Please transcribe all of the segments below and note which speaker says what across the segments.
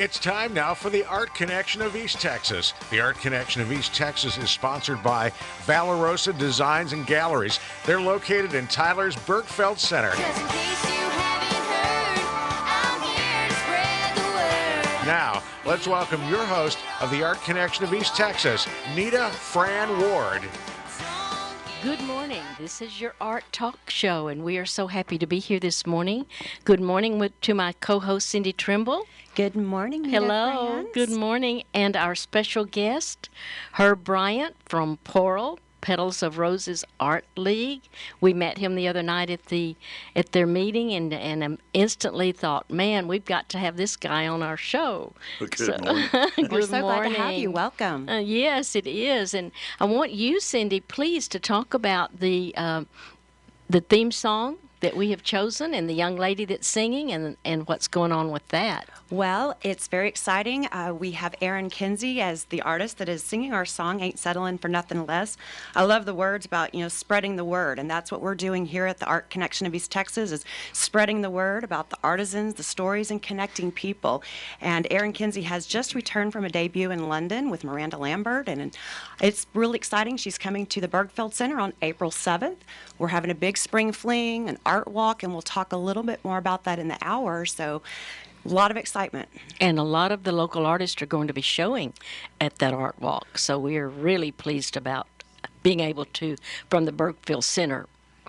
Speaker 1: It's time now for the Art Connection of East Texas. The Art Connection of East Texas is sponsored by Valorosa Designs and Galleries. They're located in Tyler's Bergfeld Center.
Speaker 2: Just in case you haven't heard, I'm here to spread the word.
Speaker 1: Now, let's welcome your host of the Art Connection of East Texas, Nita Fran Ward.
Speaker 3: Good morning. This is your Art Talk Show, and we are so happy to be here this morning. Good morning to my co-host, Cindy Trimble.
Speaker 4: Good morning, Nita
Speaker 3: Hello.
Speaker 4: Fran.
Speaker 3: Good morning. And our special guest, HerbBryant from Portal, Petals of Roses Art League. We met him the other night at their meeting and instantly thought, man, we've got to have this guy on our show.
Speaker 5: Good morning.
Speaker 4: We're so
Speaker 3: morning.
Speaker 4: glad to have you. Welcome.
Speaker 3: Yes, it is. And I want you, Cindy, please to talk about the theme song that we have chosen and the young lady that's singing and what's going on with that.
Speaker 4: Well, it's very exciting. We have Erin Kinsey as the artist that is singing our song, Ain't Settling for Nothing Less. I love the words about, spreading the word, and that's what we're doing here at the Art Connection of East Texas is spreading the word about the artisans, the stories, and connecting people. And Erin Kinsey has just returned from a debut in London with Miranda Lambert, and it's really exciting. She's coming to the Bergfeld Center on April 7th. We're having a big spring fling, an art walk, and we'll talk a little bit more about that in the hour. So a lot of excitement.
Speaker 3: And a lot of the local artists are going to be showing at that art walk. So we are really pleased about being able to, from the Bergfeld Center,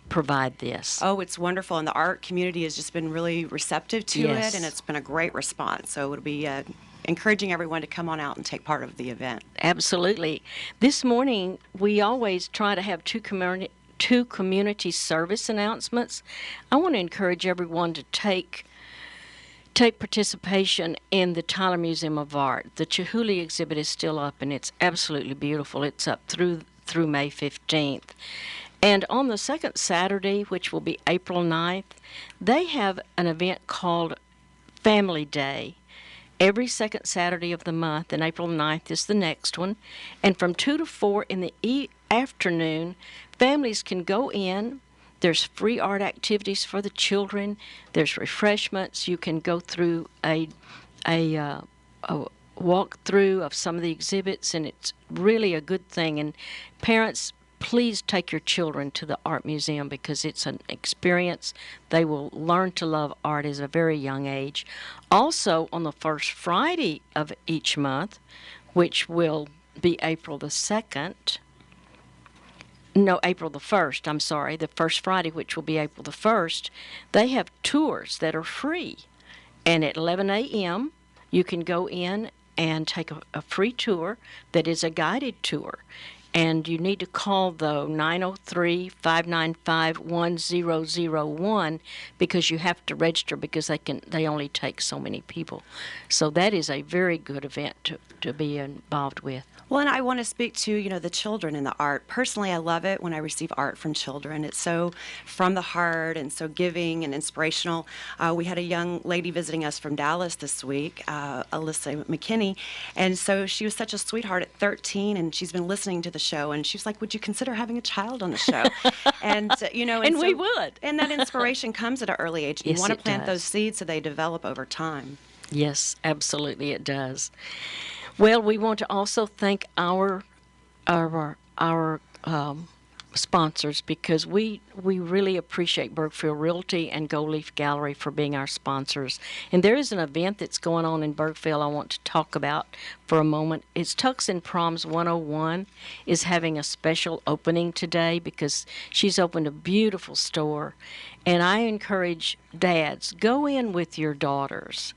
Speaker 3: provide this.
Speaker 4: Oh, it's wonderful. And the art community has just been really receptive to
Speaker 3: Yes.
Speaker 4: it, and it's been a great response. So it'll be encouraging everyone to come on out and take part of the event.
Speaker 3: Absolutely. This morning, we always try to have two community service announcements. I want to encourage everyone to take participation in the Tyler Museum of Art. The Chihuly exhibit is still up, and it's absolutely beautiful. It's up through May 15th. And on the second Saturday, which will be April 9th, they have an event called Family Day. Every second Saturday of the month, and April 9th is the next one. And from 2 to 4 in the afternoon, families can go in. There's free art activities for the children. There's refreshments. You can go through a walkthrough of some of the exhibits, and it's really a good thing. And parents, please take your children to the art museum because it's an experience. They will learn to love art at a very young age. Also, on the first Friday of each month, which will be April the 1st, I'm sorry, the first Friday, which will be April the 1st, they have tours that are free. And at 11 a.m., you can go in and take a free tour that is a guided tour. And you need to call, though, 903-595-1001 because you have to register because they only take so many people. So that is a very good event to be involved with.
Speaker 4: Well, and I want to speak to, the children in the art. Personally, I love it when I receive art from children. It's so from the heart and so giving and inspirational. We had a young lady visiting us from Dallas this week, Alyssa McKinney, and so she was such a sweetheart at 13, and she's been listening to the show, and she was like, would you consider having a child on the show? And,
Speaker 3: and we would.
Speaker 4: And that inspiration comes at an early age.
Speaker 3: Yes,
Speaker 4: you want to
Speaker 3: it
Speaker 4: plant
Speaker 3: does.
Speaker 4: those seeds so they develop over time.
Speaker 3: Yes, absolutely it does. Well, we want to also thank our sponsors because we really appreciate Bergfield Realty and Gold Leaf Gallery for being our sponsors. And there is an event that's going on in Bergfield I want to talk about for a moment. It's Tux and Proms 101 is having a special opening today because she's opened a beautiful store. And I encourage dads, go in with your daughters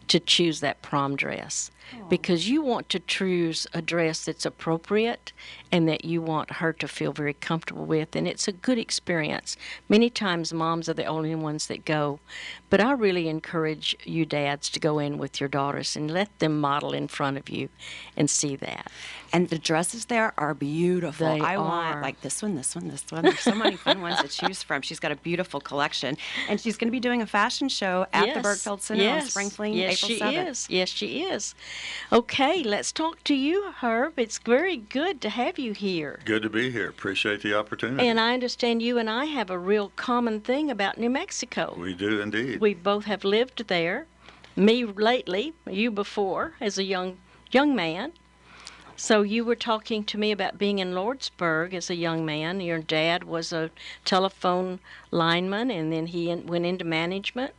Speaker 3: to choose that prom dress because you want to choose a dress that's appropriate and that you want her to feel very comfortable with, and it's a good experience. Many times moms are the only ones that go, but I really encourage you dads to go in with your daughters and let them model in front of you and see that.
Speaker 4: And the dresses there are beautiful. I want like this one, this one, this one. There's so many fun ones to choose from. She's got a beautiful collection. And she's going to be doing a fashion show at the Bergfeld Center on Spring Fling, April 7th.
Speaker 3: Yes, she is. Okay, let's talk to you, Herb. It's very good to have you here.
Speaker 5: Good to be here. Appreciate the opportunity.
Speaker 3: And I understand you and I have a real common thing about New Mexico.
Speaker 5: We do indeed.
Speaker 3: We both have lived there. me lately, you before, as a young man. So you were talking to me about being in Lordsburg as a young man. Your dad was a telephone lineman, and then he went into management.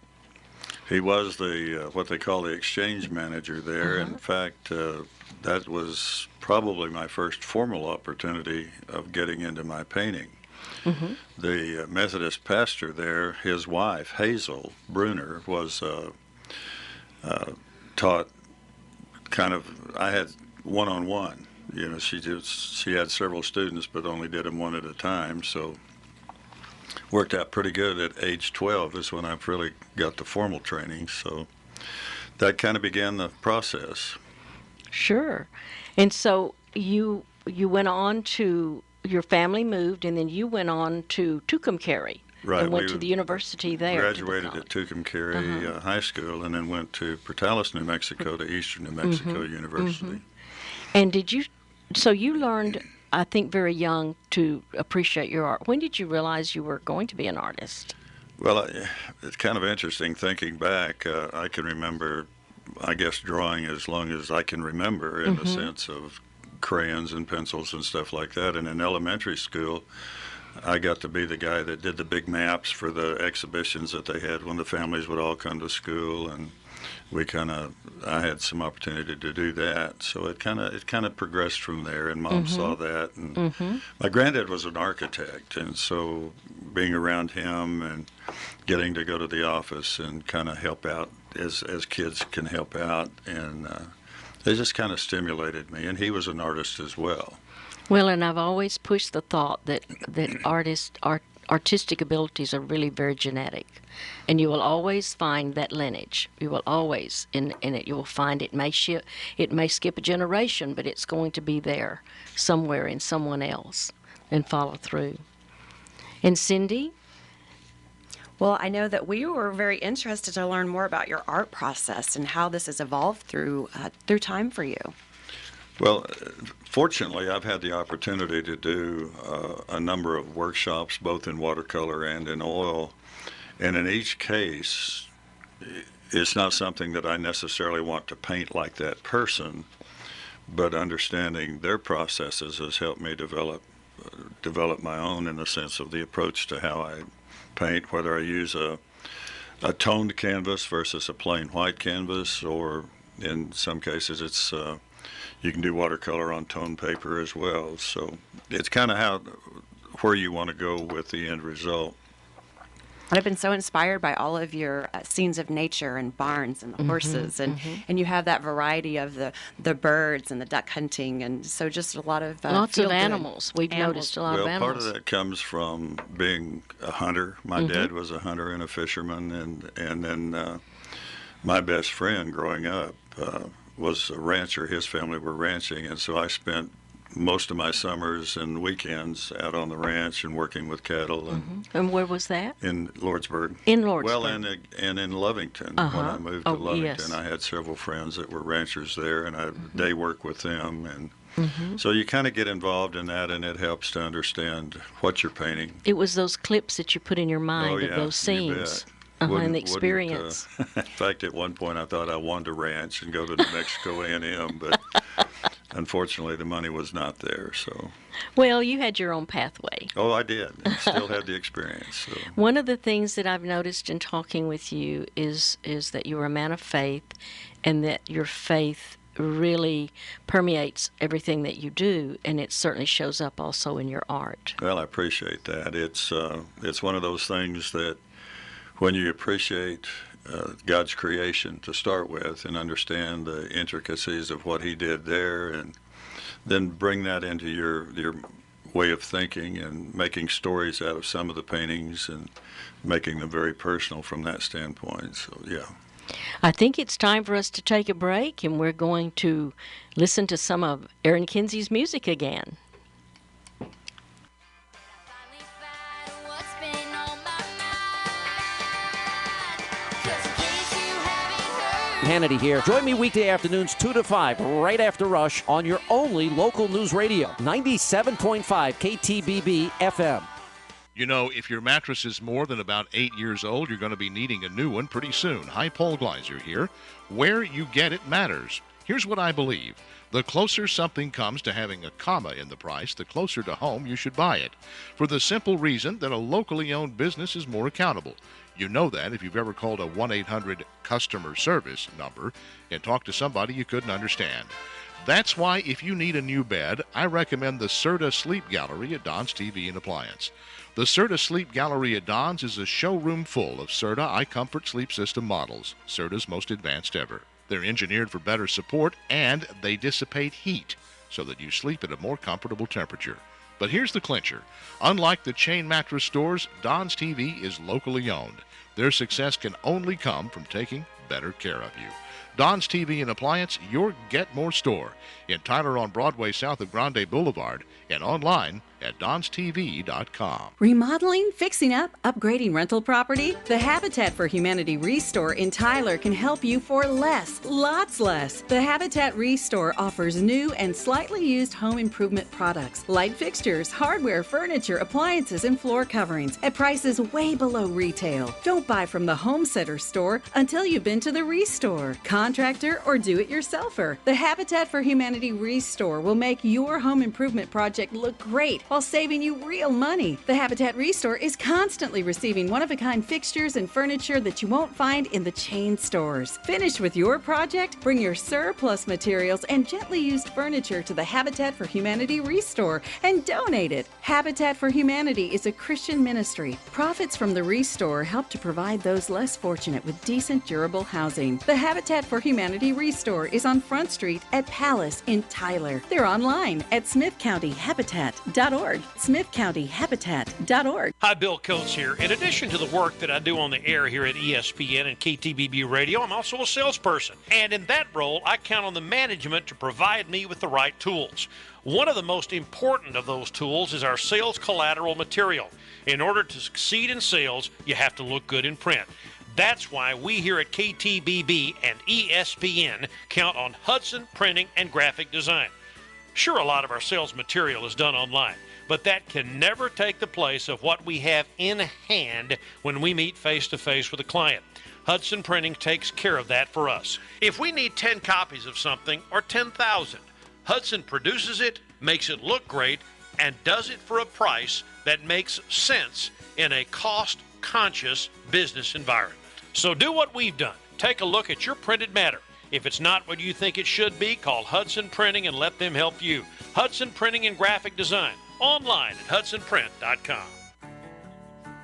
Speaker 5: He was the what they call the exchange manager there.
Speaker 3: Uh-huh.
Speaker 5: In fact, that was probably my first formal opportunity of getting into my painting.
Speaker 3: Mm-hmm.
Speaker 5: The Methodist pastor there, his wife, Hazel Bruner, was taught kind of, I had one-on-one. You know, she had several students, but only did them one at a time, so worked out pretty good. At age 12 is when I really got the formal training, so that kind of began the process.
Speaker 3: Sure. And so you went on to, your family moved, and then you went on to Tucumcari.
Speaker 5: Right.
Speaker 3: And went to the university there.
Speaker 5: Graduated at Tucumcari High School, and then went to Portales, New Mexico, to Eastern New Mexico University.
Speaker 3: And so you learned, I think, very young to appreciate your art. When did you realize you were going to be an artist?
Speaker 5: Well, it's kind of interesting thinking back. I can remember, I guess, drawing as long as I can remember, in the sense of crayons and pencils and stuff like that. And in elementary school, I got to be the guy that did the big maps for the exhibitions that they had when the families would all come to school, and I had some opportunity to do that. So it kind of progressed from there, and Mom saw that. And my granddad was an architect, and so being around him and getting to go to the office and kind of help out as kids can help out, and they just kind of stimulated me. And he was an artist as well.
Speaker 3: Well, and I've always pushed the thought that artistic abilities are really very genetic, and you will always find that lineage. You will always in it. You will find it may skip a generation, but it's going to be there somewhere in someone else and follow through. And Cindy?
Speaker 4: Well, I know that we were very interested to learn more about your art process and how this has evolved through time for you.
Speaker 5: Well, fortunately, I've had the opportunity to do a number of workshops, both in watercolor and in oil. And in each case, it's not something that I necessarily want to paint like that person, but understanding their processes has helped me develop my own, in the sense of the approach to how I paint, whether I use a toned canvas versus a plain white canvas, or in some cases it's you can do watercolor on toned paper as well. So it's kind of where you want to go with the end result.
Speaker 4: I've been so inspired by all of your scenes of nature and barns and the horses, and you have that variety of the birds and the duck hunting, and so just a lot of
Speaker 3: lots of
Speaker 4: feel-good
Speaker 3: animals. We've noticed a lot of animals.
Speaker 5: Part of that comes from being a hunter. My dad was a hunter and a fisherman, and then my best friend growing up was a rancher. His family were ranching, and so I spent most of my summers and weekends out on the ranch and working with cattle.
Speaker 3: And where was that?
Speaker 5: In Lordsburg.
Speaker 3: In Lordsburg.
Speaker 5: Well, and in Lovington. When I moved to Lovington,
Speaker 3: yes.
Speaker 5: I had several friends that were ranchers there, and I day work with them. And so you kind of get involved in that, and it helps to understand what you're painting.
Speaker 3: It was those clips that you put in your mind of those
Speaker 5: you
Speaker 3: scenes.
Speaker 5: bet.
Speaker 3: And the experience.
Speaker 5: In fact, at one point I thought I wanted to ranch and go to New Mexico A&M, but unfortunately the money was not there. So.
Speaker 3: Well, you had your own pathway.
Speaker 5: Oh, I did. I still had the experience. So.
Speaker 3: One of the things that I've noticed in talking with you is that you're a man of faith, and that your faith really permeates everything that you do, and it certainly shows up also in your art.
Speaker 5: Well, I appreciate that. It's one of those things that when you appreciate God's creation to start with and understand the intricacies of what he did there, and then bring that into your way of thinking and making stories out of some of the paintings and making them very personal from that standpoint. So, yeah.
Speaker 3: I think it's time for us to take a break, and we're going to listen to some of Aaron Kinsey's music again.
Speaker 6: Hannity here. Join me weekday afternoons 2 to 5, right after Rush, on your only local news radio, 97.5 KTBB FM.
Speaker 1: You know, if your mattress is more than about 8 years old, you're going to be needing a new one pretty soon. High Pole Gleiser here. Where you get it matters. Here's what I believe. The closer something comes to having a comma in the price, the closer to home you should buy it. For the simple reason that a locally owned business is more accountable. You know that if you've ever called a 1-800 customer service number and talked to somebody you couldn't understand. That's why if you need a new bed, I recommend the Serta Sleep Gallery at Don's TV and Appliance. The Serta Sleep Gallery at Don's is a showroom full of Serta iComfort sleep system models, Serta's most advanced ever. They're engineered for better support, and they dissipate heat so that you sleep at a more comfortable temperature. But here's the clincher. Unlike the chain mattress stores, Don's TV is locally owned. Their success can only come from taking better care of you. Don's TV and Appliance, your Get More store in Tyler on Broadway south of Grande Boulevard and online at donstv.com.
Speaker 7: Remodeling, fixing up, upgrading rental property? The Habitat for Humanity Restore in Tyler can help you for less, lots less. The Habitat Restore offers new and slightly used home improvement products, light fixtures, hardware, furniture, appliances, and floor coverings at prices way below retail. Don't buy from the Home Center store until you've been to the Restore, contractor, or do-it-yourselfer. The Habitat for Humanity Restore will make your home improvement project look great while saving you real money. The Habitat Restore is constantly receiving one-of-a-kind fixtures and furniture that you won't find in the chain stores. Finished with your project? Bring your surplus materials and gently used furniture to the Habitat for Humanity Restore and donate it. Habitat for Humanity is a Christian ministry. Profits from the Restore help to provide those less fortunate with decent, durable housing. The Habitat for Humanity Restore is on Front Street at Palace in Tyler. They're online at smithcountyhabitat.org. smithcountyhabitat.org.
Speaker 8: Hi, Bill Coates here. In addition to the work that I do on the air here at ESPN and KTBB Radio, I'm also a salesperson. And in that role, I count on the management to provide me with the right tools. One of the most important of those tools is our sales collateral material. In order to succeed in sales, you have to look good in print. That's why we here at KTBB and ESPN count on Hudson Printing and Graphic Design. Sure, a lot of our sales material is done online, but that can never take the place of what we have in hand when we meet face-to-face with a client. Hudson Printing takes care of that for us. If we need 10 copies of something or 10,000, Hudson produces it, makes it look great, and does it for a price that makes sense in a cost-conscious business environment. So do what we've done. Take a look at your printed matter. If it's not what you think it should be, call Hudson Printing and let them help you. Hudson Printing and Graphic Design, online at hudsonprint.com.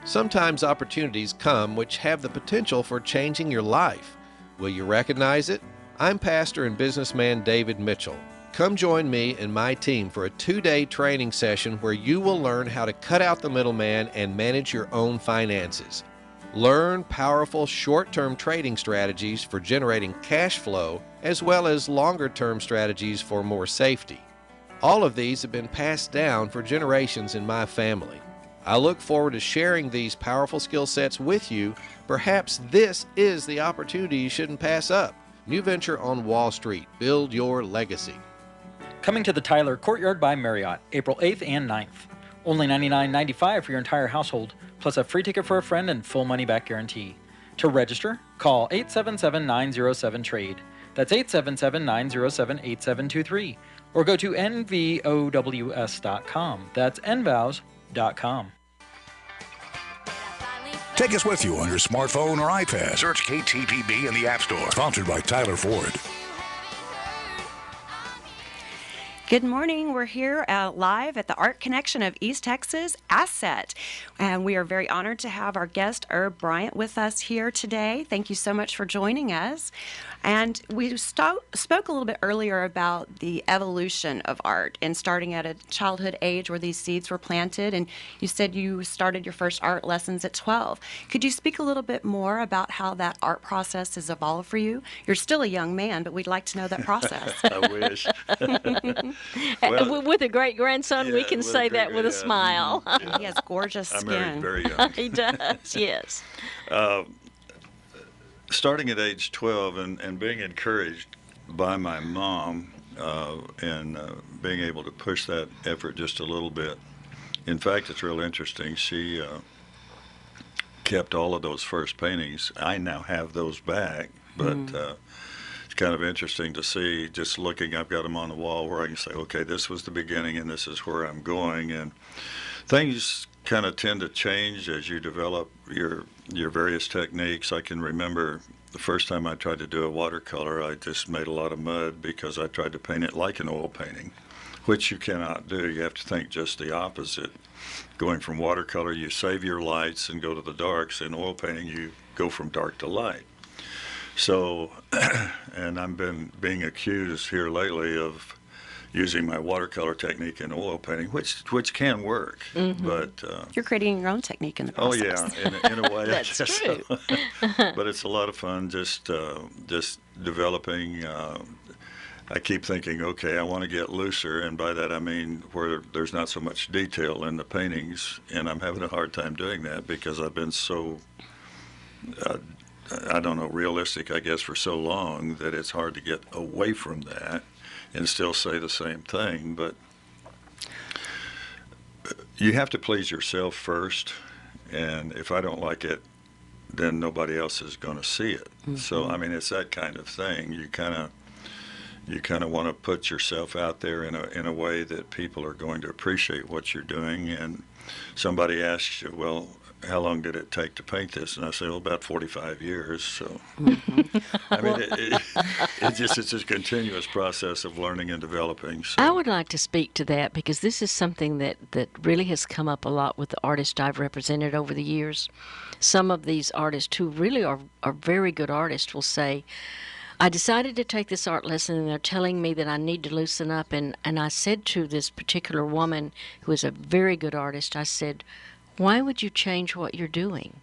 Speaker 9: Sometimes opportunities come which have the potential for changing your life. Will you recognize it? I'm pastor and businessman David Mitchell. Come join me and my team for a 2-day training session where you will learn how to cut out the middleman and manage your own finances. Learn powerful short-term trading strategies for generating cash flow, as well as longer-term strategies for more safety. All of these have been passed down for generations in my family. I look forward to sharing these powerful skill sets with you. Perhaps this is the opportunity you shouldn't pass up. New venture on Wall Street. Build your legacy.
Speaker 10: Coming to the Tyler Courtyard by Marriott, April 8th and 9th. Only $99.95 for your entire household, plus a free ticket for a friend and full money-back guarantee. To register, call 877-907-TRADE. That's 877-907-8723. Or go to nvows.com. That's nvows.com.
Speaker 11: Take us with you on your smartphone or iPad. Search KTBB in the App Store. Sponsored by Tyler Ford.
Speaker 4: Good morning. We're here live at the Art Connection of East Texas, ACET. And we are very honored to have our guest, HerbBryant, with us here today. Thank you so much for joining us. And we spoke a little bit earlier about the evolution of art and starting at a childhood age where these seeds were planted. And you said you started your first art lessons at 12. Could you speak a little bit more about how that art process has evolved for you? You're still a young man, but we'd like to know that process.
Speaker 5: I wish.
Speaker 3: Well, with a great grandson, we can say that with a smile.
Speaker 4: He has gorgeous skin.
Speaker 5: I'm very young.
Speaker 3: He does, yes.
Speaker 5: Starting at age 12 and being encouraged by my mom and being able to push that effort just a little bit In fact, it's real interesting. She kept all of those first paintings. I now have those back, but it's kind of interesting to see, just looking, I've got them on the wall where I can say, okay, this was the beginning and this is where I'm going. And things kind of tend to change as you develop your various techniques. I can remember the first time I tried to do a watercolor, I just made a lot of mud because I tried to paint it like an oil painting, which you cannot do. You have to think just the opposite. Going from watercolor, you save your lights and go to the darks. In oil painting, you go from dark to light. So, and I've been being accused here lately of using my watercolor technique in oil painting, which can work, but
Speaker 4: You're creating your own technique in the process.
Speaker 5: Oh yeah, in a way.
Speaker 3: That's true.
Speaker 5: But it's a lot of fun just developing. I keep thinking, okay, I want to get looser, and by that I mean where there's not so much detail in the paintings, and I'm having a hard time doing that because I've been so, I don't know, realistic, I guess, for so long that it's hard to get away from that and still say the same thing. But you have to please yourself first, and if I don't like it, then nobody else is going to see it. So, I mean, it's that kind of thing. You kind of want to put yourself out there in a way that people are going to appreciate what you're doing. And somebody asks you, well, how long did it take to paint this? And I say, well, about 45 years. So, I mean, it's a continuous process of learning and developing. So.
Speaker 3: I would like to speak to that because this is something that really has come up a lot with the artists I've represented over the years. Some of these artists who really are very good artists will say, I decided to take this art lesson, and they're telling me that I need to loosen up. And I said to this particular woman, who is a very good artist, I said, why would you change what you're doing?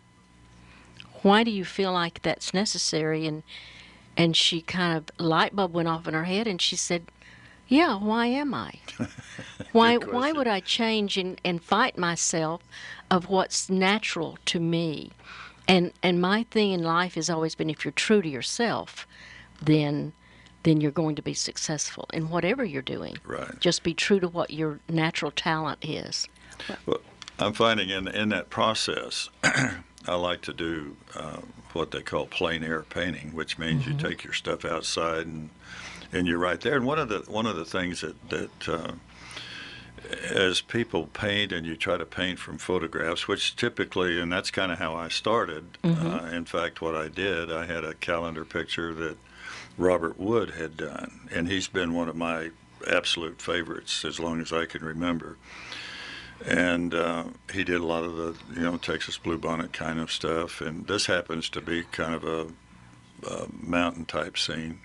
Speaker 3: Why do you feel like that's necessary? And she kind of, light bulb went off in her head, and she said, yeah, why am I? Why would I change and fight myself of what's natural to me? And my thing in life has always been, if you're true to yourself, then you're going to be successful in whatever you're doing.
Speaker 5: Right.
Speaker 3: Just be true to what your natural talent is.
Speaker 5: Well, I'm finding in that process, I like to do what they call plein air painting, which means you take your stuff outside and you're right there. And one of the things that as people paint and you try to paint from photographs, which typically, and that's kind of how I started. In fact, what I did, I had a calendar picture that Robert Wood had done, and he's been one of my absolute favorites as long as I can remember. And he did a lot of the, Texas bluebonnet kind of stuff, and this happens to be kind of a mountain type scene.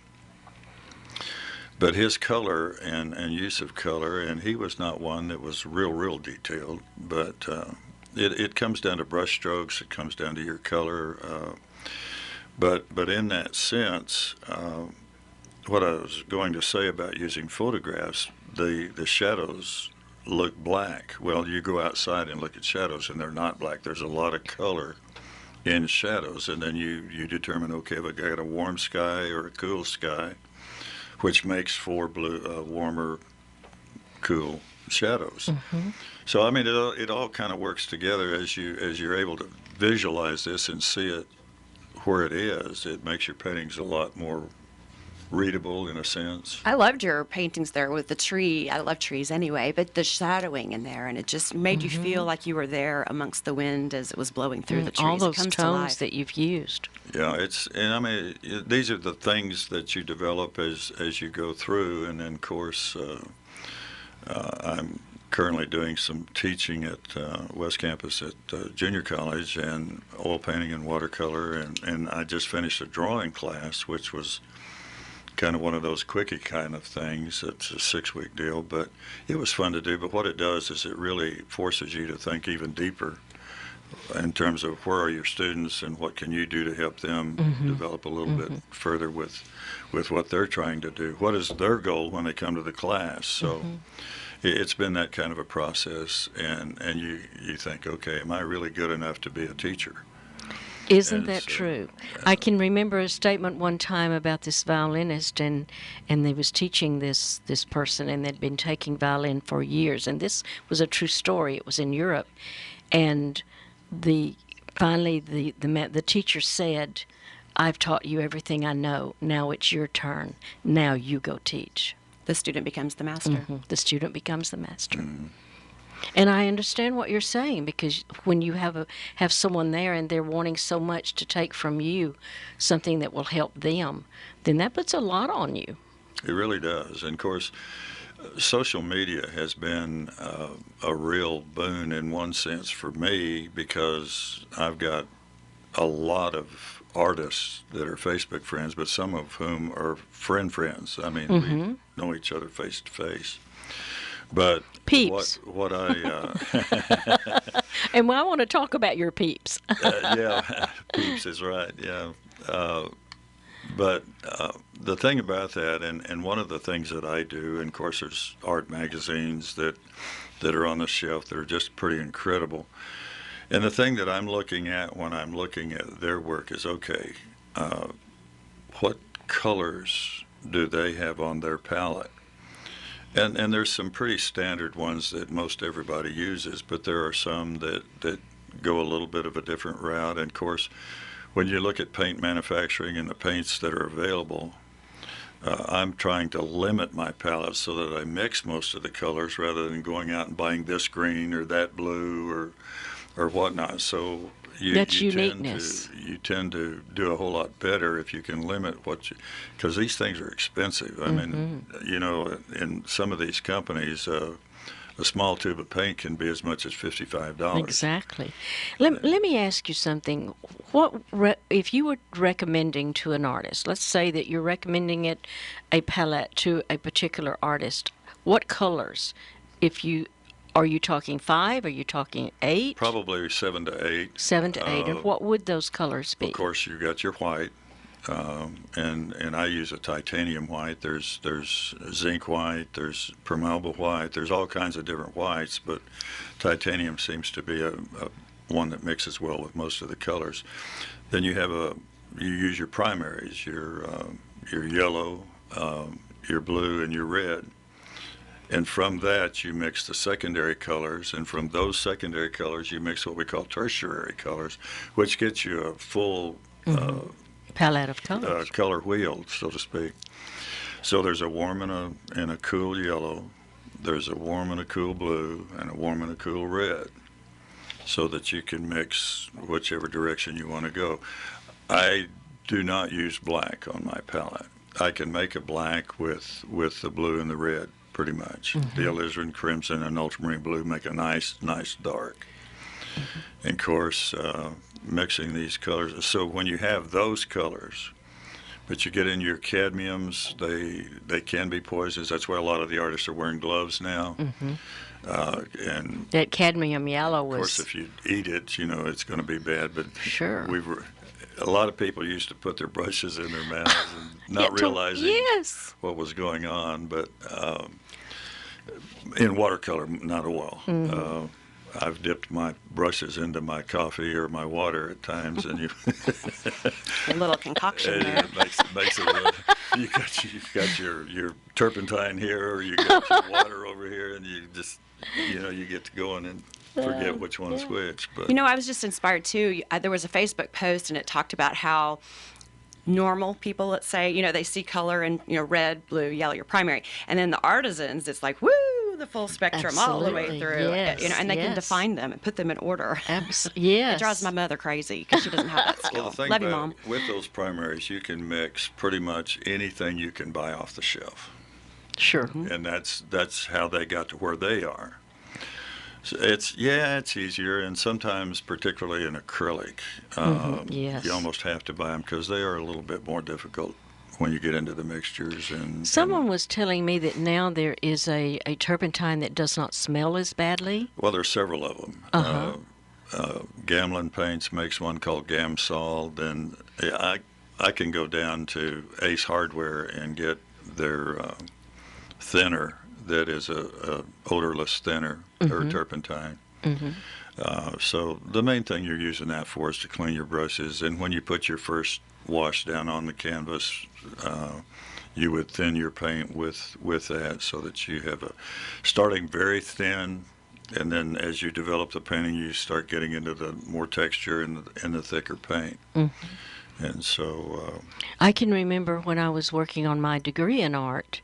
Speaker 5: But his color and use of color, and he was not one that was real detailed, but it comes down to brush strokes, it comes down to your color. But in that sense, what I was going to say about using photographs, the shadows look black. Well, you go outside and look at shadows, and they're not black. There's a lot of color in shadows, and then you determine, okay, have I got a warm sky or a cool sky, which makes for warmer, cool shadows. So I mean, it all kind of works together as you're able to visualize this and see it where it is. It makes your paintings a lot more readable in a sense.
Speaker 4: I loved your paintings there with the tree. I love trees anyway, but the shadowing in there, and it just made you feel like you were there amongst the wind as it was blowing through the trees.
Speaker 3: All those
Speaker 4: it comes
Speaker 3: tones that you've used.
Speaker 5: Yeah, and I mean, these are the things that you develop as you go through, and then of course, I'm currently doing some teaching at West Campus at Junior College, and oil painting and watercolor, and I just finished a drawing class, which was kind of one of those quickie kind of things. It's a 6-week deal, but it was fun to do. But what it does is it really forces you to think even deeper in terms of where are your students and what can you do to help them develop a little bit further with what they're trying to do. What is their goal when they come to the class? So it's been that kind of a process, and you think, okay, am I really good enough to be a teacher?
Speaker 3: Isn't that true? I can remember a statement one time about this violinist, and they was teaching this person, and they'd been taking violin for years, and this was a true story. It was in Europe, and finally the teacher said, "I've taught you everything I know. Now it's your turn. Now you go teach."
Speaker 4: The student becomes the master.
Speaker 3: The student becomes the master. And I understand what you're saying, because when you have someone there and they're wanting so much to take from you, something that will help them, then that puts a lot on you.
Speaker 5: It really does. And of course, social media has been a real boon in one sense for me, because I've got a lot of artists that are Facebook friends, but some of whom are friends. I mean, we know each other face to face. But
Speaker 3: peeps.
Speaker 5: What I
Speaker 3: and I want to talk about your peeps.
Speaker 5: Yeah, peeps is right. Yeah, but the thing about that, and one of the things that I do, and of course there's art magazines that are on the shelf that are just pretty incredible. And the thing that I'm looking at when I'm looking at their work is, okay, what colors do they have on their palette? And there's some pretty standard ones that most everybody uses, but there are some that go a little bit of a different route. And of course, when you look at paint manufacturing and the paints that are available, I'm trying to limit my palette so that I mix most of the colors rather than going out and buying this green or that blue or whatnot. So
Speaker 3: that's uniqueness.
Speaker 5: You tend to do a whole lot better if you can limit because these things are expensive. I mean, in some of these companies, a small tube of paint can be as much as $55.
Speaker 3: Exactly. Let me ask you something. If you were recommending to an artist, let's say that you're recommending a palette to a particular artist, what colors? Are you talking 5? Are you talking 8?
Speaker 5: Probably 7 to 8.
Speaker 3: 7 to 8. And what would those colors be?
Speaker 5: Of course, you got your white, and I use a titanium white. There's zinc white. There's permeable white. There's all kinds of different whites, but titanium seems to be a one that mixes well with most of the colors. Then you use your primaries, your yellow, your blue, and your red. And from that, you mix the secondary colors, and from those secondary colors, you mix what we call tertiary colors, which gets you a full
Speaker 3: palette of colors,
Speaker 5: color wheel, so to speak. So there's a warm and a cool yellow, there's a warm and a cool blue, and a warm and a cool red, so that you can mix whichever direction you want to go. I do not use black on my palette. I can make a black with the blue and the red. Pretty much. The alizarin crimson and ultramarine blue make a nice dark. And of course, mixing these colors. So when you have those colors, but you get in your cadmiums, they can be poisonous. That's why a lot of the artists are wearing gloves now. And
Speaker 3: that cadmium yellow was.
Speaker 5: Of course, if you eat it, it's going to be bad. But
Speaker 3: sure.
Speaker 5: A lot of people used to put their brushes in their mouths and not realizing what was going on. But in watercolor, not oil. I've dipped my brushes into my coffee or my water at times, and
Speaker 4: a little concoction there.
Speaker 5: It makes it. You've got your turpentine here, or you got your water over here, and you just you get to going and forget which one is which. But
Speaker 4: I was just inspired too. There was a Facebook post, and it talked about how normal people, let's say, they see color in red, blue, yellow, your primary, and then the artisans, it's like woo, the full spectrum all the way through.
Speaker 3: Yes,
Speaker 4: and they can define them and put them in order.
Speaker 3: Yes,
Speaker 4: it drives my mother crazy because she doesn't have that skill.
Speaker 5: Well, the thing
Speaker 4: Love you, Mom.
Speaker 5: With those primaries, you can mix pretty much anything you can buy off the shelf.
Speaker 3: Sure.
Speaker 5: And that's how they got to where they are. So it's easier, and sometimes, particularly in acrylic, you almost have to buy them because they are a little bit more difficult when you get into the mixtures. And
Speaker 3: someone was telling me that now there is a turpentine that does not smell as badly.
Speaker 5: Well, there's several of them. Gamlin Paints makes one called Gamsol. Then I can go down to Ace Hardware and get their thinner that is a odorless thinner or turpentine. So the main thing you're using that for is to clean your brushes. And when you put your first wash down on the canvas, you would thin your paint with that, so that you have starting very thin, and then as you develop the painting, you start getting into the more texture and the thicker paint. And so
Speaker 3: I can remember when I was working on my degree in art,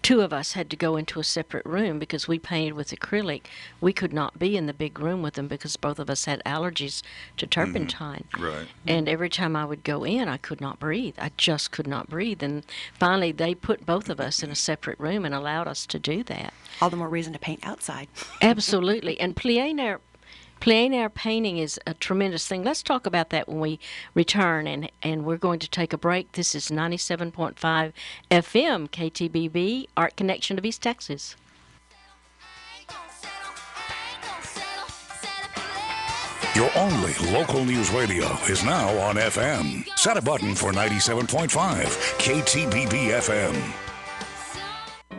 Speaker 3: two of us had to go into a separate room because we painted with acrylic. We could not be in the big room with them because both of us had allergies to turpentine.
Speaker 5: Right.
Speaker 3: And every time I would go in, I could not breathe. I just could not breathe. And finally, they put both of us in a separate room and allowed us to do that.
Speaker 4: All the more reason to paint outside.
Speaker 3: Absolutely. And plein air painting is a tremendous thing. Let's talk about that when we return, and we're going to take a break. This is 97.5 FM KTBB, Art Connection of East Texas.
Speaker 11: Your only local news radio is now on FM. Set a button for 97.5 KTBB FM.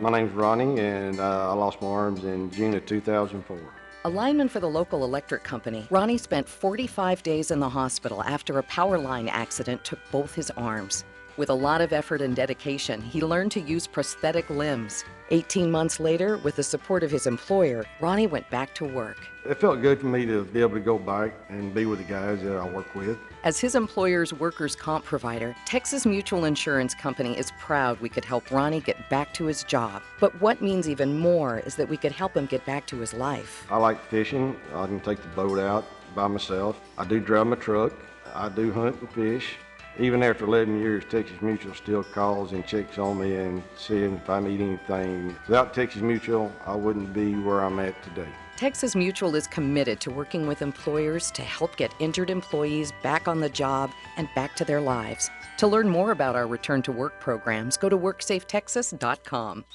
Speaker 12: My name's Ronnie, and I lost my arms in June of 2004.
Speaker 13: A lineman for the local electric company, Ronnie spent 45 days in the hospital after a power line accident took both his arms. With a lot of effort and dedication, he learned to use prosthetic limbs. 18 months later, with the support of his employer, Ronnie went back to work.
Speaker 12: It felt good for me to be able to go back and be with the guys that I work with.
Speaker 13: As his employer's workers' comp provider, Texas Mutual Insurance Company is proud we could help Ronnie get back to his job. But what means even more is that we could help him get back to his life.
Speaker 12: I like fishing. I can take the boat out by myself. I do drive my truck. I do hunt and fish. Even after 11 years, Texas Mutual still calls and checks on me and seeing if I need anything. Without Texas Mutual, I wouldn't be where I'm at today.
Speaker 13: Texas Mutual is committed to working with employers to help get injured employees back on the job and back to their lives. To learn more about our return to work programs, go to WorkSafeTexas.com.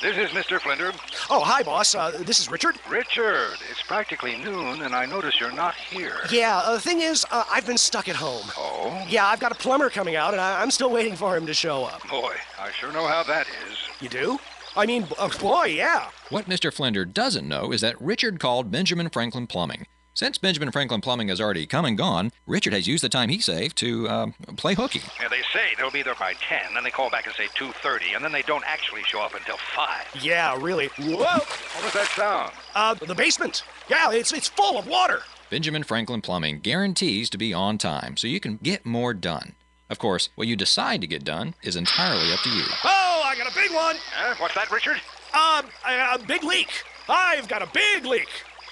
Speaker 14: This is Mr. Flinder.
Speaker 15: Oh, hi, boss. This is Richard.
Speaker 14: Richard, it's practically noon, and I notice you're not here.
Speaker 15: Yeah, the thing is, I've been stuck at home.
Speaker 14: Oh?
Speaker 15: Yeah, I've got a plumber coming out, and I'm still waiting for him to show up.
Speaker 14: Boy, I sure know how that is.
Speaker 15: You do? I mean, boy, yeah.
Speaker 16: What Mr. Flinder doesn't know is that Richard called Benjamin Franklin Plumbing. Since Benjamin Franklin Plumbing has already come and gone, Richard has used the time he saved to play hooky.
Speaker 14: Yeah, they say they'll be there by 10, then they call back and say 2:30, and then they don't actually show up until 5.
Speaker 15: Yeah, really. Whoa!
Speaker 14: What was that sound?
Speaker 15: The basement. Yeah, it's full of water.
Speaker 16: Benjamin Franklin Plumbing guarantees to be on time, so you can get more done. Of course, what you decide to get done is entirely up to you.
Speaker 15: Oh, I got a big one.
Speaker 14: What's that, Richard?
Speaker 15: A big leak. I've got a big leak.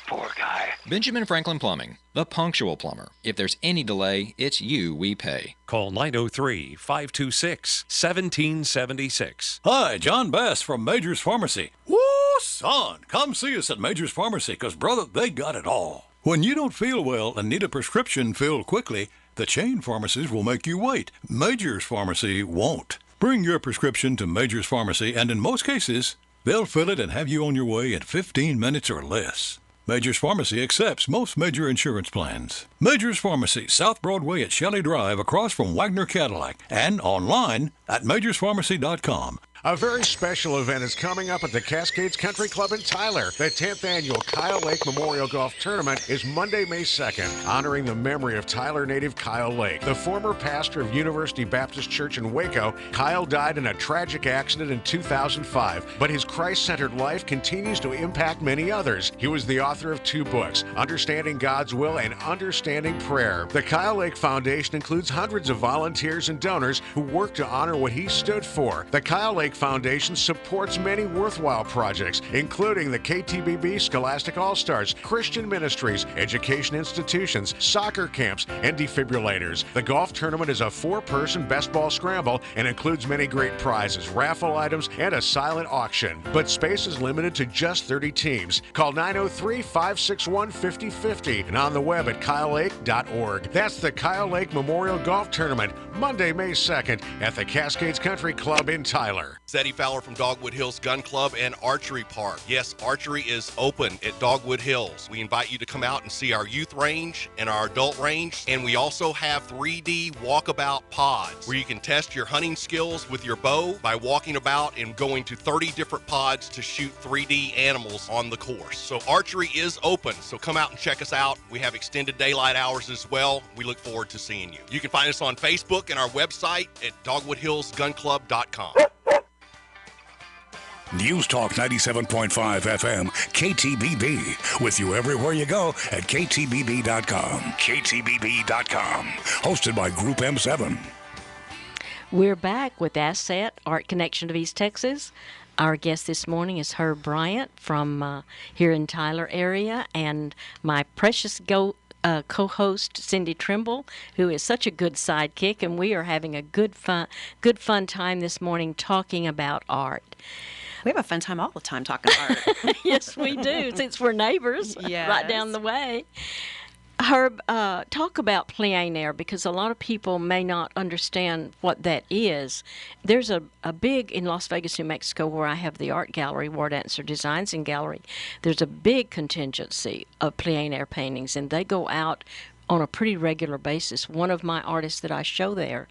Speaker 14: Poor guy.
Speaker 16: Benjamin Franklin Plumbing, the punctual plumber. If there's any delay, it's you we pay.
Speaker 17: Call 903-526-1776.
Speaker 18: Hi, John Bass from Major's Pharmacy. Woo, son, come see us at Major's Pharmacy, 'cause, brother, they got it all. When you don't feel well and need a prescription filled quickly, the chain pharmacies will make you wait. Major's Pharmacy won't. Bring your prescription to Major's Pharmacy, and in most cases, they'll fill it and have you on your way in 15 minutes or less. Major's Pharmacy accepts most major insurance plans. Major's Pharmacy, South Broadway at Shelley Drive, across from Wagner Cadillac, and online at majorspharmacy.com.
Speaker 19: A very special event is coming up at the Cascades Country Club in Tyler. The 10th annual Kyle Lake Memorial Golf Tournament is Monday, May 2nd, honoring the memory of Tyler native Kyle Lake. The former pastor of University Baptist Church in Waco, Kyle died in a tragic accident in 2005, but his Christ-centered life continues to impact many others. He was the author of 2 books, Understanding God's Will and Understanding Prayer. The Kyle Lake Foundation includes hundreds of volunteers and donors who work to honor what he stood for. The Kyle Lake Foundation supports many worthwhile projects, including the KTBB Scholastic All-Stars, Christian Ministries, education institutions, soccer camps, and defibrillators. The golf tournament is a 4-person best ball scramble and includes many great prizes, raffle items, and a silent auction. But space is limited to just 30 teams. Call 903-561-5050 and on the web at kylelake.org. That's the Kyle Lake Memorial Golf Tournament, Monday, May 2nd at the Cascades Country Club in Tyler.
Speaker 20: It's Eddie Fowler from Dogwood Hills Gun Club and Archery Park. Yes, archery is open at Dogwood Hills. We invite you to come out and see our youth range and our adult range. And we also have 3D walkabout pods where you can test your hunting skills with your bow by walking about and going to 30 different pods to shoot 3D animals on the course. So archery is open, so come out and check us out. We have extended daylight hours as well. We look forward to seeing you. You can find us on Facebook and our website at dogwoodhillsgunclub.com.
Speaker 11: News Talk 97.5 FM, KTBB. With you everywhere you go at KTBB.com. KTBB.com. Hosted by Group M7.
Speaker 3: We're back with ACET, Art Connection of East Texas. Our guest this morning is HerbBryant from here in Tyler area, and my precious co-host Cindy Trimble, who is such a good sidekick, and we are having a good fun time this morning talking about art.
Speaker 4: We have a fun time all the time talking art.
Speaker 3: Yes, we do, since we're neighbors right down the way. Herb, talk about plein air, because a lot of people may not understand what that is. There's a big, in Las Vegas, New Mexico, where I have the art gallery, War Dancer Designs and Gallery, there's a big contingency of plein air paintings, and they go out on a pretty regular basis. One of my artists that I show there,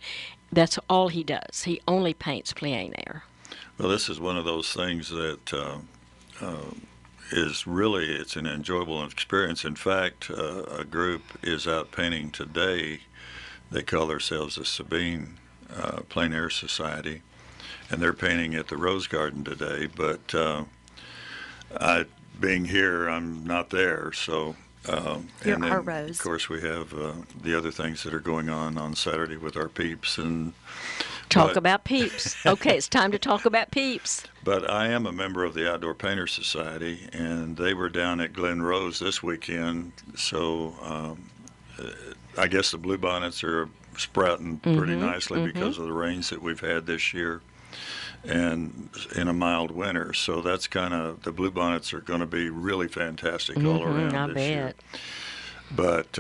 Speaker 3: that's all he does. He only paints plein air.
Speaker 5: Well, this is one of those things that is really, it's an enjoyable experience. In fact, a group is out painting today. They call themselves the Sabine Plein Air Society, and they're painting at the Rose Garden today. But being here, I'm not there, so...
Speaker 4: You're
Speaker 5: and then,
Speaker 4: our Rose.
Speaker 5: Of course, we have the other things that are going on Saturday with our peeps.
Speaker 3: Talk about peeps. Okay, it's time to talk about peeps.
Speaker 5: But I am a member of the Outdoor Painters Society, and they were down at Glen Rose this weekend. So I guess the bluebonnets are sprouting pretty nicely because of the rains that we've had this year and in a mild winter. So that's kind of, the bluebonnets are going to be really fantastic all around this year. But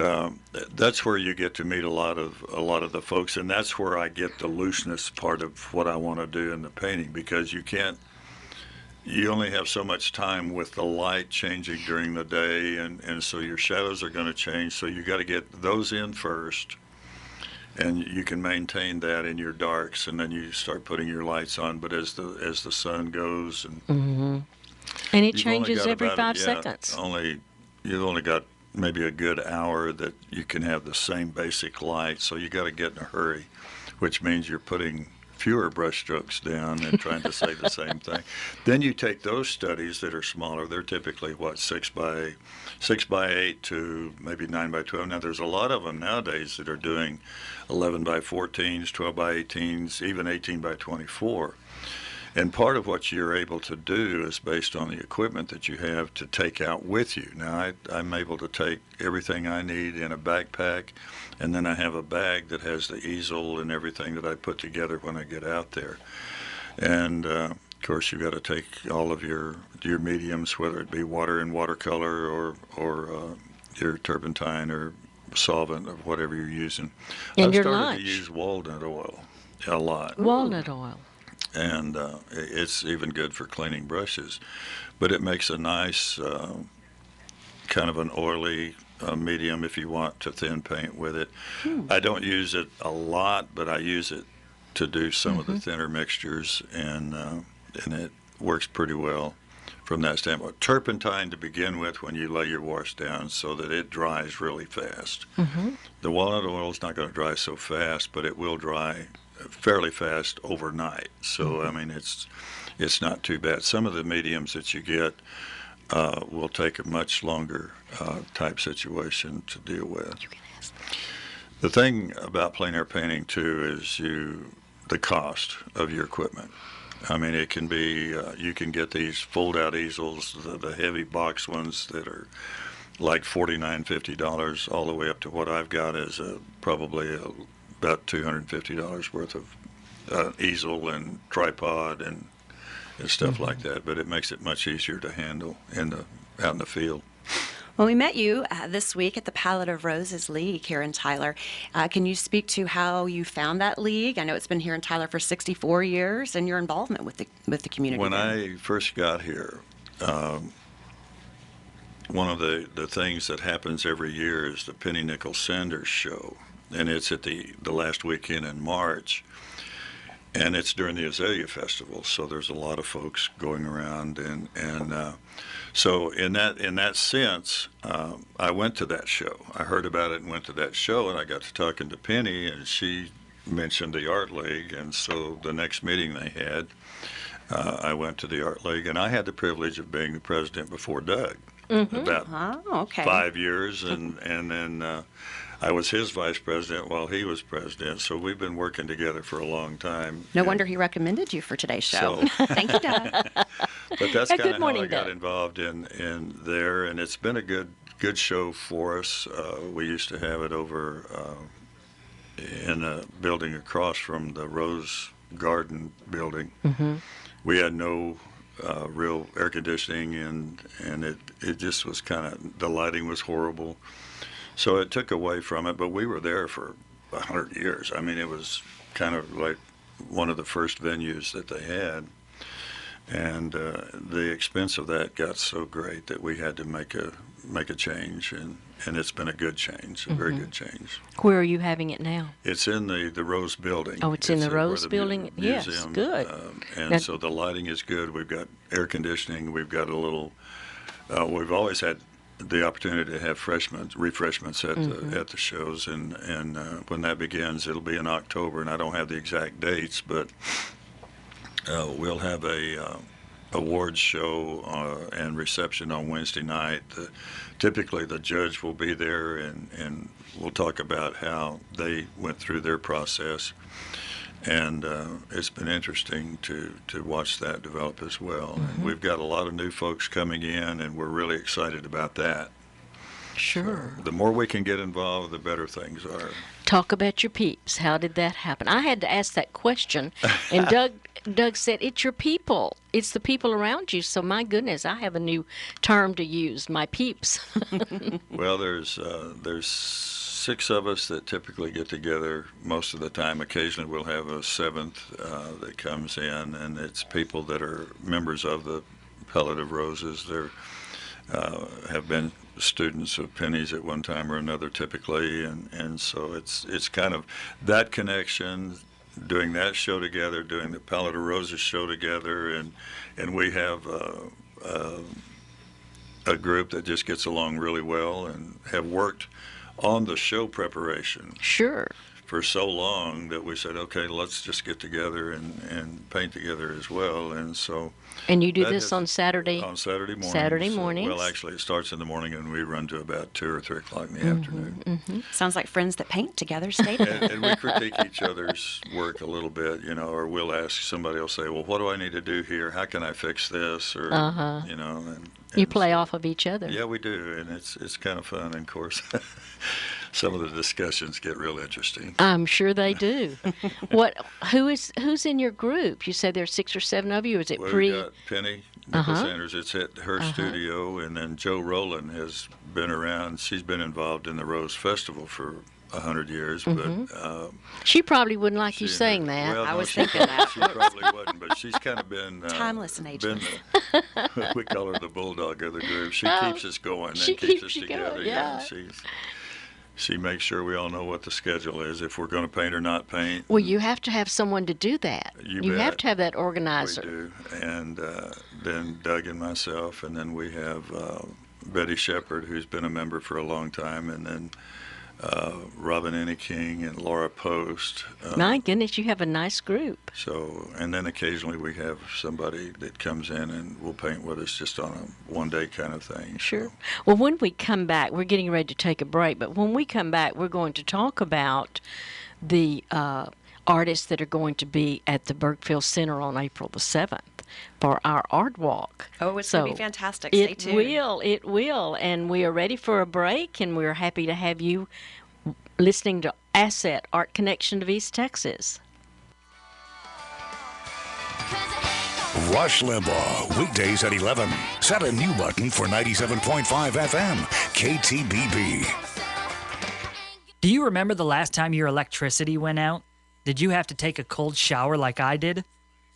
Speaker 5: that's where you get to meet a lot of the folks, and that's where I get the looseness part of what I want to do in the painting, because you only have so much time with the light changing during the day, and so your shadows are going to change. So you got to get those in first, and you can maintain that in your darks, and then you start putting your lights on. But as the sun goes, and
Speaker 3: it changes every 5 seconds.
Speaker 5: You've only got maybe a good hour that you can have the same basic light, so you got to get in a hurry, which means you're putting fewer brush strokes down and trying to say the same thing. Then you take those studies that are smaller. They're typically 6 by 8 to maybe 9 by 12. Now there's a lot of them nowadays that are doing 11 by 14s, 12 by 18s, even 18 by 24. And part of what you're able to do is based on the equipment that you have to take out with you. Now, I'm able to take everything I need in a backpack, and then I have a bag that has the easel and everything that I put together when I get out there. And, of course, you've got to take all of your mediums, whether it be water and watercolor or your turpentine or solvent or whatever you're using.
Speaker 3: And
Speaker 5: I've started to use walnut oil a lot.
Speaker 3: Walnut oil.
Speaker 5: And it's even good for cleaning brushes, but it makes a nice kind of an oily medium if you want to thin paint with it. I don't use it a lot, but I use it to do some of the thinner mixtures, and it works pretty well from that standpoint. Turpentine to begin with when you lay your wash down so that it dries really fast. The walnut oil is not going to dry so fast, but it will dry fairly fast overnight. So I mean, it's not too bad. Some of the mediums that you get will take a much longer type situation to deal with. The thing about plein air painting too is the cost of your equipment. I mean, it can be you can get these fold-out easels, the heavy box ones that are like $49, $50, all the way up to what I've got is probably about $250 worth of easel and tripod and stuff like that. But it makes it much easier to handle out in the field.
Speaker 4: Well, we met you this week at the Palette of Roses League here in Tyler. Can you speak to how you found that league? I know it's been here in Tyler for 64 years, and your involvement with the community.
Speaker 5: When
Speaker 4: there.
Speaker 5: I first got here, one of the things that happens every year is the Penny Nickel Sanders Show, and it's at the last weekend in March, and it's during the Azalea Festival, so there's a lot of folks going around, and so in that sense, I went to that show. I heard about it and went to that show, and I got to talking to Penny, and she mentioned the Art League, and so the next meeting they had, I went to the Art League, and I had the privilege of being the president before Doug. About 5 years, and then I was his vice president while he was president. So we've been working together for a long time.
Speaker 4: No wonder he recommended you for today's show.
Speaker 5: So,
Speaker 4: Thank you, Doug.
Speaker 5: But that's kind of how I got
Speaker 3: Doug.
Speaker 5: involved in there, and it's been a good show for us. We used to have it over in a building across from the Rose Garden building. We had no real air conditioning, and it just was kind of, the lighting was horrible. So it took away from it, but we were there for 100 years. I mean, it was kind of like one of the first venues that they had. And the expense of that got so great that we had to make a change, and it's been a good change, a very good change.
Speaker 3: Where are you having it now?
Speaker 5: It's in the Rose Building.
Speaker 3: Oh, it's in the Rose Building? Yes,
Speaker 5: museum,
Speaker 3: good.
Speaker 5: And
Speaker 3: Now-
Speaker 5: so the lighting is good. We've got air conditioning. We've got a little. We've always had the opportunity to have refreshments at the shows, and when that begins, it'll be in October, and I don't have the exact dates, but we'll have a awards show and reception on Wednesday night. Typically, the judge will be there, and we'll talk about how they went through their process. And it's been interesting to watch that develop as well. And we've got a lot of new folks coming in, and we're really excited about that.
Speaker 3: Sure.
Speaker 5: So the more we can get involved, the better things are.
Speaker 3: Talk about your peeps. How did that happen? I had to ask that question, and Doug said, it's your people. It's the people around you. So, my goodness, I have a new term to use, my peeps.
Speaker 5: Well, there's 6 of us that typically get together most of the time. Occasionally we'll have a 7th that comes in, and it's people that are members of the Palette of Roses. They have been students of Penny's at one time or another typically, and so it's kind of that connection, doing that show together, doing the Palette of Roses show together, and we have a group that just gets along really well and have worked on the show preparation.
Speaker 3: Sure.
Speaker 5: For so long that we said, okay, let's just get together and paint together as well. And so.
Speaker 3: And you do this on Saturday?
Speaker 5: On Saturday mornings.
Speaker 3: Saturday mornings.
Speaker 5: Well, actually, it starts in the morning, and we run to about 2 or 3 o'clock in the afternoon.
Speaker 4: Sounds like friends that paint together stay together.
Speaker 5: And we critique each other's work a little bit, or we'll ask, somebody will say, well, what do I need to do here? How can I fix this? Or, and
Speaker 3: you play off of each other.
Speaker 5: Yeah, we do, and it's kind of fun. And of course, some of the discussions get real interesting.
Speaker 3: I'm sure they do. Who's in your group? You said there's 6 or 7 of you. Is it
Speaker 5: We got Penny Nickel Sanders. It's at her studio, and then Jo Rowland has been around. She's been involved in the Rose Festival for 100 years, but
Speaker 3: she probably wouldn't like you saying that.
Speaker 5: Well,
Speaker 4: I
Speaker 5: no,
Speaker 4: was
Speaker 5: she
Speaker 4: thinking that.
Speaker 5: She probably wouldn't, but she's kind of been
Speaker 4: Timeless and ageless.
Speaker 5: We call her the bulldog of the group. She keeps us going
Speaker 3: she
Speaker 5: and keeps us
Speaker 3: keeps you
Speaker 5: together.
Speaker 3: going, yeah.
Speaker 5: She makes sure we all know what the schedule is, if we're going to paint or not paint.
Speaker 3: Well, you have to have someone to do that.
Speaker 5: You
Speaker 3: have
Speaker 5: bet.
Speaker 3: to have that organizer.
Speaker 5: We do. And then Doug and myself, and then we have Betty Shepard, who's been a member for a long time, and then Robin Enneking and Laura Post.
Speaker 3: My goodness, you have a nice group.
Speaker 5: So, and then occasionally we have somebody that comes in and will paint with us just on a one-day kind of thing.
Speaker 3: Sure.
Speaker 5: So.
Speaker 3: Well, when we come back, we're getting ready to take a break, but when we come back, we're going to talk about the artists that are going to be at the Burkeville Center on April the 7th for our art walk.
Speaker 4: Oh, it's going to be fantastic. Stay tuned.
Speaker 3: It will. And we are ready for a break, and we're happy to have you listening to ACET, Art Connection of East Texas.
Speaker 11: Rush Limbaugh, weekdays at 11. Set a new button for 97.5 FM, KTBB.
Speaker 21: Do you remember the last time your electricity went out? Did you have to take a cold shower like I did?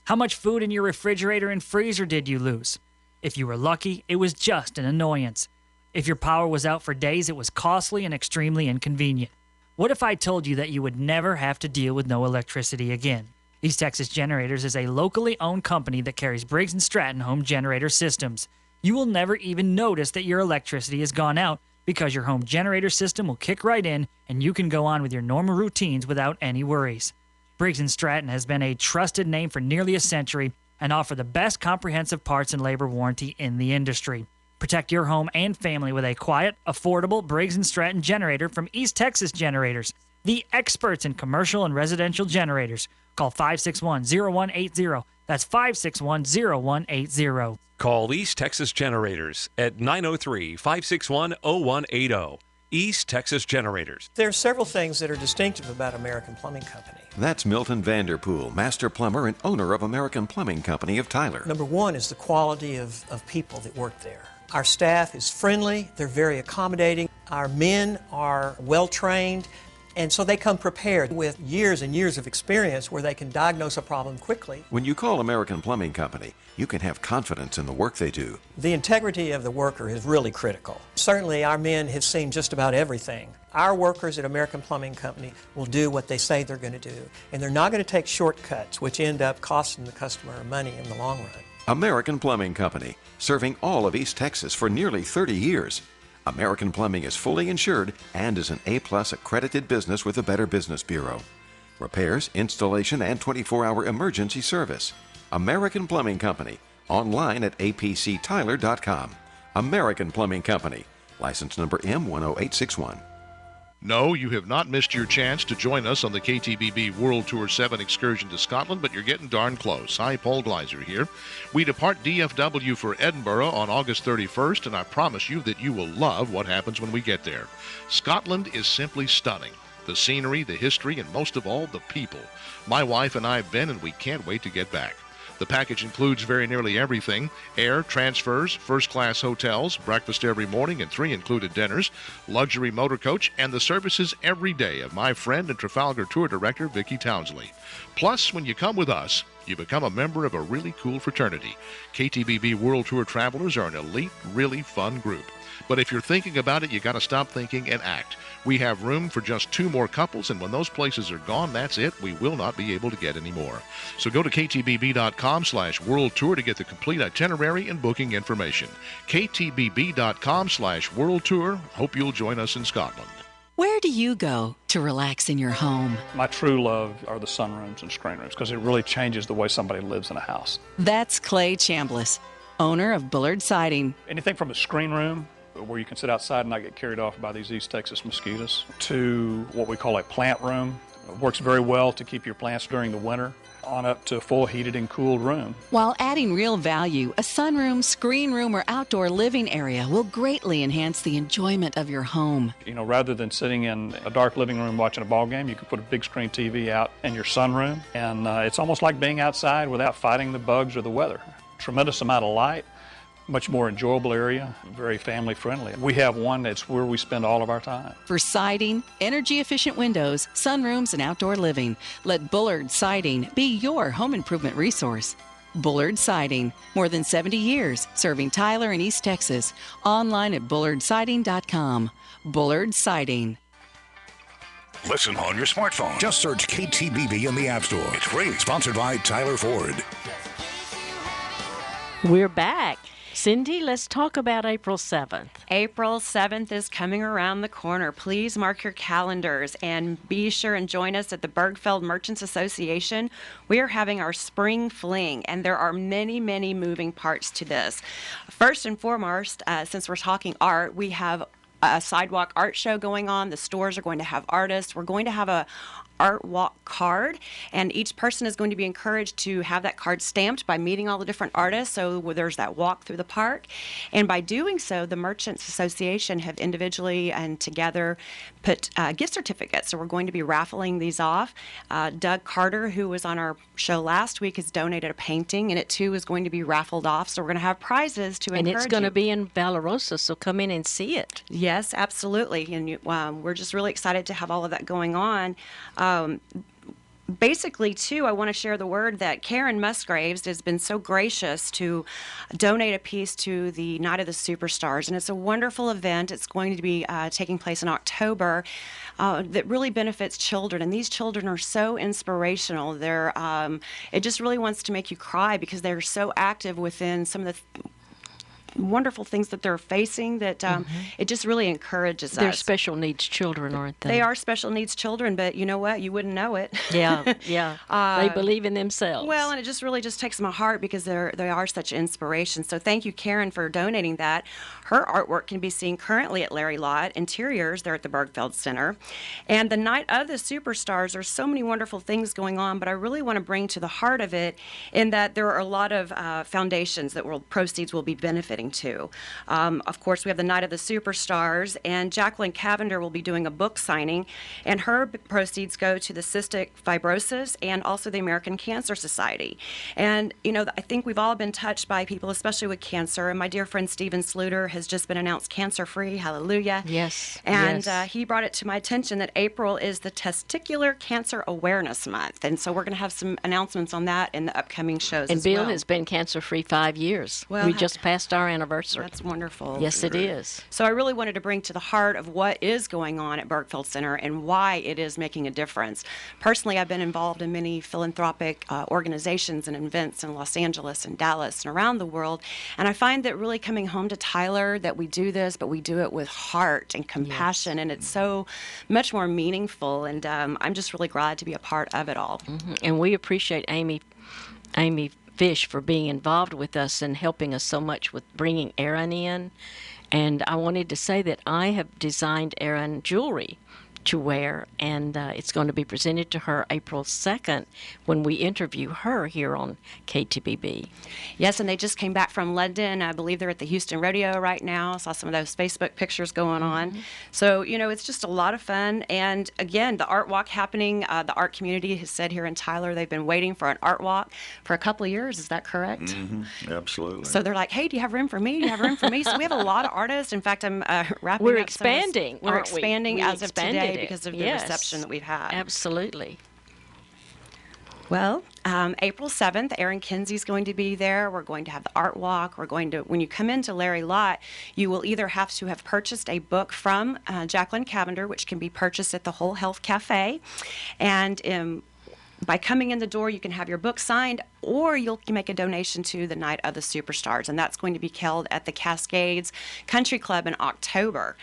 Speaker 21: How much food in your refrigerator and freezer did you lose? If you were lucky, it was just an annoyance. If your power was out for days, it was costly and extremely inconvenient. What if I told you that you would never have to deal with no electricity again? East Texas Generators is a locally owned company that carries Briggs & Stratton home generator systems. You will never even notice that your electricity has gone out because your home generator system will kick right in and you can go on with your normal routines without any worries. Briggs & Stratton has been a trusted name for nearly a century and offer the best comprehensive parts and labor warranty in the industry. Protect your home and family with a quiet, affordable Briggs & Stratton generator from East Texas Generators, the experts in commercial and residential generators. Call 561-0180. That's 561-0180.
Speaker 17: Call East Texas Generators at 903-561-0180. East Texas Generators.
Speaker 22: There are several things that are distinctive about American Plumbing Company.
Speaker 23: That's Milton Vanderpool, master plumber and owner of American Plumbing Company of Tyler.
Speaker 22: Number one is the quality of people that work there. Our staff is friendly, they're very accommodating. Our men are well-trained, and so they come prepared with years and years of experience where they can diagnose a problem quickly.
Speaker 23: When you call American Plumbing Company, you can have confidence in the work they do.
Speaker 22: The integrity of the worker is really critical. Certainly our men have seen just about everything. Our workers at American Plumbing Company will do what they say they're going to do, and they're not going to take shortcuts which end up costing the customer money in the long run.
Speaker 23: American Plumbing Company, serving all of East Texas for nearly 30 years. American Plumbing is fully insured and is an A-plus accredited business with the Better Business Bureau. Repairs, installation, and 24-hour emergency service. American Plumbing Company, online at apctyler.com. American Plumbing Company, license number M10861.
Speaker 1: No, you have not missed your chance to join us on the KTBB World Tour 7 excursion to Scotland, but you're getting darn close. Hi, Paul Gleiser here. We depart DFW for Edinburgh on August 31st, and I promise you that you will love what happens when we get there. Scotland is simply stunning. The scenery, the history, and most of all, the people. My wife and I have been, and we can't wait to get back. The package includes very nearly everything: air, transfers, first-class hotels, breakfast every morning and 3 included dinners, luxury motor coach, and the services every day of my friend and Trafalgar Tour Director, Vicki Townsley. Plus, when you come with us, you become a member of a really cool fraternity. KTBB World Tour travelers are an elite, really fun group. But if you're thinking about it, you got to stop thinking and act. We have room for just 2 more couples, and when those places are gone, that's it. We will not be able to get any more. So go to ktbb.com/world tour to get the complete itinerary and booking information. ktbb.com/world tour. Hope you'll join us in Scotland.
Speaker 24: Where do you go to relax in your home?
Speaker 25: My true love are the sunrooms and screen rooms because it really changes the way somebody lives in a house.
Speaker 24: That's Clay Chambliss, owner of Bullard Siding.
Speaker 25: Anything from a screen room where you can sit outside and not get carried off by these East Texas mosquitoes, to what we call a plant room. It works very well to keep your plants during the winter, on up to a full heated and cooled room.
Speaker 24: While adding real value, a sunroom, screen room, or outdoor living area will greatly enhance the enjoyment of your home.
Speaker 25: You know, rather than sitting in a dark living room watching a ball game, you can put a big screen TV out in your sunroom, and it's almost like being outside without fighting the bugs or the weather. Tremendous amount of light. Much more enjoyable area, very family friendly. We have one that's where we spend all of our time.
Speaker 24: For siding, energy-efficient windows, sunrooms, and outdoor living, let Bullard Siding be your home improvement resource. Bullard Siding, more than 70 years, serving Tyler and East Texas. Online at bullardsiding.com. Bullard Siding.
Speaker 11: Listen on your smartphone. Just search KTBB in the App Store. It's free. Sponsored by Tyler Ford.
Speaker 3: We're back. Cindy, let's talk about April 7th.
Speaker 4: April 7th is coming around the corner. Please mark your calendars and be sure and join us at the Bergfeld Merchants Association. We are having our spring fling, and there are many, many moving parts to this. First and foremost, since we're talking art, we have a sidewalk art show going on. The stores are going to have artists. We're going to have a Art Walk card, and each person is going to be encouraged to have that card stamped by meeting all the different artists. So there's that walk through the park, and by doing so, the Merchants Association have individually and together put gift certificates. So we're going to be raffling these off. Doug Carter, who was on our show last week, has donated a painting, and it too is going to be raffled off. So we're going to have prizes to encourage you.
Speaker 3: And it's going to be in Valorosa, so come in and see it.
Speaker 4: Yes, absolutely. And we're just really excited to have all of that going on. Basically, too, I want to share the word that Karen Musgraves has been so gracious to donate a piece to the Night of the Superstars. And it's a wonderful event. It's going to be taking place in October that really benefits children. And these children are so inspirational. It just really wants to make you cry because they're so active within some of the wonderful things that they're facing that it just really encourages us.
Speaker 3: They're special needs children, aren't they?
Speaker 4: They are special needs children, but you know what? You wouldn't know it.
Speaker 3: Yeah. They believe in themselves.
Speaker 4: Well, and it just really just takes my heart because they are such inspiration. So thank you, Karen, for donating that. Her artwork can be seen currently at Larry Lott Interiors there at the Bergfeld Center. And the Night of the Superstars, there's so many wonderful things going on, but I really want to bring to the heart of it in that there are a lot of foundations that proceeds will be benefiting to. Of course, we have the Night of the Superstars, and Jacqueline Cavender will be doing a book signing, and her proceeds go to the Cystic Fibrosis and also the American Cancer Society. And, I think we've all been touched by people, especially with cancer, and my dear friend Stephen Sluter has just been announced cancer-free. Hallelujah.
Speaker 3: Yes.
Speaker 4: And he brought it to my attention that April is the Testicular Cancer Awareness Month, and so we're going to have some announcements on that in the upcoming shows
Speaker 3: and
Speaker 4: as
Speaker 3: Bill
Speaker 4: well.
Speaker 3: has been cancer-free 5 years.
Speaker 4: Well,
Speaker 3: we just passed our anniversary.
Speaker 4: That's wonderful.
Speaker 3: Yes, it is.
Speaker 4: So I really wanted to bring to the heart of what is going on at Bergfeld Center and why it is making a difference. Personally, I've been involved in many philanthropic organizations and events in Los Angeles and Dallas and around the world, and I find that really coming home to Tyler that we do this, but we do it with heart and compassion, and it's so much more meaningful, and I'm just really glad to be a part of it all.
Speaker 3: And we appreciate Amy Fish for being involved with us and helping us so much with bringing Erin in. And I wanted to say that I have designed Erin jewelry to wear, and it's going to be presented to her April 2nd when we interview her here on KTBB.
Speaker 4: Yes, and they just came back from London. I believe they're at the Houston Rodeo right now. I saw some of those Facebook pictures going on. So, it's just a lot of fun. And again, the art walk happening, the art community has said here in Tyler they've been waiting for an art walk for a couple of years. Is that correct?
Speaker 5: Mm-hmm. Absolutely.
Speaker 4: So they're like, hey, do you have room for me? Do you have room for me? So we have a lot of artists. In fact, I'm wrapping
Speaker 3: We're
Speaker 4: up
Speaker 3: expanding.
Speaker 4: We're expanding as of today
Speaker 3: it.
Speaker 4: because of the
Speaker 3: Yes.
Speaker 4: reception that we've had.
Speaker 3: Absolutely.
Speaker 4: Well, April 7th, Erin Kinsey's going to be there. We're going to have the art walk. We're going to, when you come into Larry Lott, you will either have to have purchased a book from Jacqueline Cavender, which can be purchased at the Whole Health Cafe. And by coming in the door, you can have your book signed, or you can make a donation to the Night of the Superstars, and that's going to be held at the Cascades Country Club in October.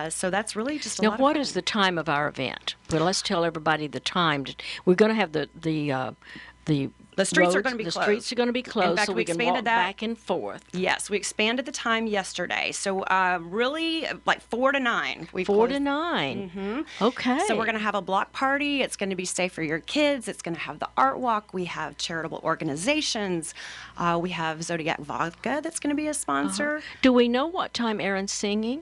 Speaker 4: So that's really just a lot of fun.
Speaker 3: Now, what is the time of our event? Well, let's tell everybody the time. We're going to have the streets
Speaker 4: are going to be closed.
Speaker 3: The streets are going to be closed,
Speaker 4: In fact,
Speaker 3: so we can walk back and forth.
Speaker 4: Yes, we expanded the time yesterday. So really, like 4 to 9.
Speaker 3: 4 to 9. Okay.
Speaker 4: So we're going to have a block party. It's going to be safe for your kids. It's going to have the art walk. We have charitable organizations. We have Zodiac Vodka that's going to be a sponsor.
Speaker 3: Do we know what time Erin's singing?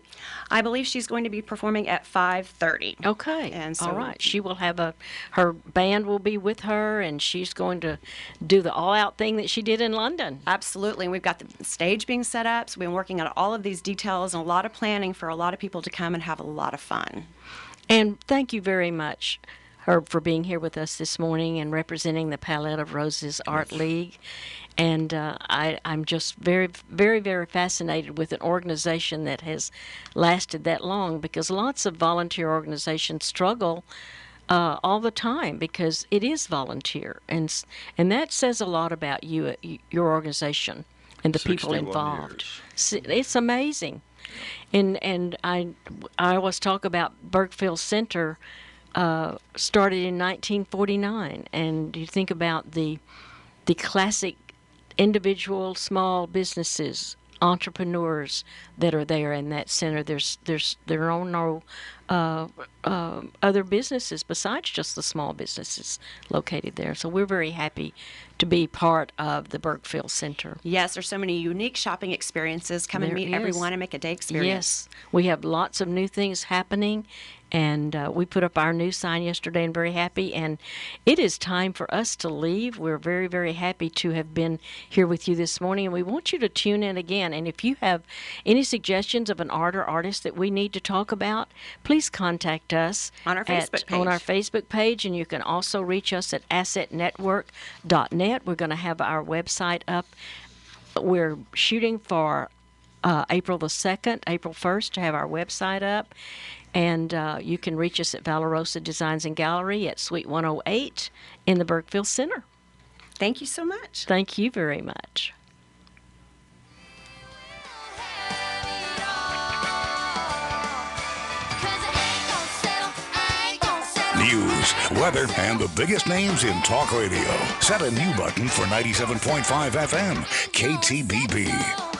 Speaker 4: I believe she's going to be performing at 5:30.
Speaker 3: Okay.
Speaker 4: And so,
Speaker 3: all right. She will have her band will be with her, and she's going to do the all-out thing that she did in London.
Speaker 4: Absolutely. And we've got the stage being set up. So we've been working on all of these details and a lot of planning for a lot of people to come and have a lot of fun.
Speaker 3: And thank you very much, Herb, for being here with us this morning and representing the Palette of Roses Art League. And I'm just very, very, very fascinated with an organization that has lasted that long, because lots of volunteer organizations struggle all the time because it is volunteer, and that says a lot about you, your organization, and the people involved. It's amazing, and I always talk about Bergfeld Center started in 1949, and you think about the classic individual small businesses, entrepreneurs that are there in that center. There are no other businesses besides just the small businesses located there. So we're very happy to be part of the Burkeville Center.
Speaker 4: Yes, there's so many unique shopping experiences. Come and meet everyone and make a day experience.
Speaker 3: Yes, we have lots of new things happening, and we put up our new sign yesterday and very happy. And it is time for us to leave. We're very, very happy to have been here with you this morning, and we want you to tune in again. And if you have any suggestions of an art or artist that we need to talk about, please contact us
Speaker 4: on our Facebook
Speaker 3: page. And you can also reach us at ACETnetwork.net. We're going to have our website up. We're shooting for April the 2nd, April 1st to have our website up. And you can reach us at Valorosa Designs and Gallery at Suite 108 in the Burkeville Center.
Speaker 4: Thank you so much.
Speaker 3: Thank you very much.
Speaker 11: News, weather, and the biggest names in talk radio. Set a new button for 97.5 FM, KTBB.